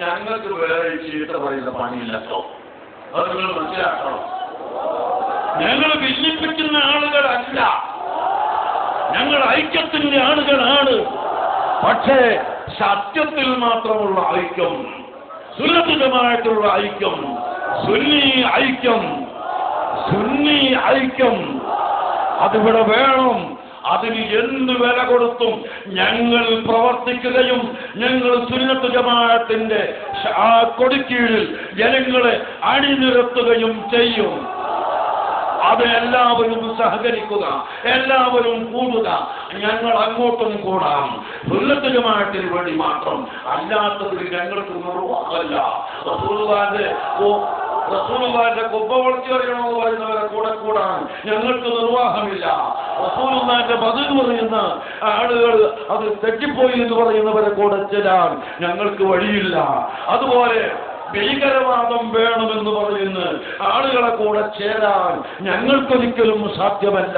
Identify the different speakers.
Speaker 1: ഞങ്ങൾക്ക് വേറെ ചീത്ത പറയുന്ന പണിയില്ലല്ലോ. അത് നിങ്ങൾ മനസ്സിലാക്കണം. ഞങ്ങൾ ഭിന്നിപ്പിക്കുന്ന ആളുകളല്ല, ഞങ്ങൾ ഐക്യത്തിന്റെ ആളുകളാണ്. പക്ഷേ സത്യത്തിൽ മാത്രമുള്ള ഐക്യം, സുന്നത്തുമായിട്ടുള്ള ഐക്യം, സുന്നി ഐക്യം, സുന്നി ഐക്യം അതിവിടെ വേണം. അതിന് എന്ത് വില കൊടുത്തും ഞങ്ങൾ പ്രവർത്തിക്കുകയും ഞങ്ങൾ സുന്നത്ത് ജമാഅത്തിന്റെ കൊടിക്കീഴിൽ ജനങ്ങളെ അണിനിരത്തുകയും ചെയ്യും. അത് എല്ലാവരും സഹകരിക്കുക, എല്ലാവരും കൂടുക. ഞങ്ങൾ അങ്ങോട്ടും കൂടാം, സുന്നത്ത് ജമാഅത്തിന് വേണ്ടി മാത്രം. അല്ലാത്തതിൽ ഞങ്ങൾക്ക് നിർവാഹമല്ല. റസൂലുള്ളാഹിന്റെ കുബ്ബ വളർത്തി വരണമെന്ന് പറയുന്നവരെ കൂടെ കൂടാൻ ഞങ്ങൾക്ക് നിർവാഹമില്ല. റസൂലുള്ളാഹിന്റെ ബദൽ പറയുന്ന ആളുകൾ അത് തെറ്റിപ്പോയി എന്ന് പറയുന്നവരെ കൂടെ ചെല്ലാൻ ഞങ്ങൾക്ക് വഴിയില്ല. അതുപോലെ ഭീകരവാദം വേണമെന്ന് പറയുന്ന ആളുകളെ കൂടെ ചേരാൻ ഞങ്ങൾക്കൊരിക്കലും സാധ്യമല്ല.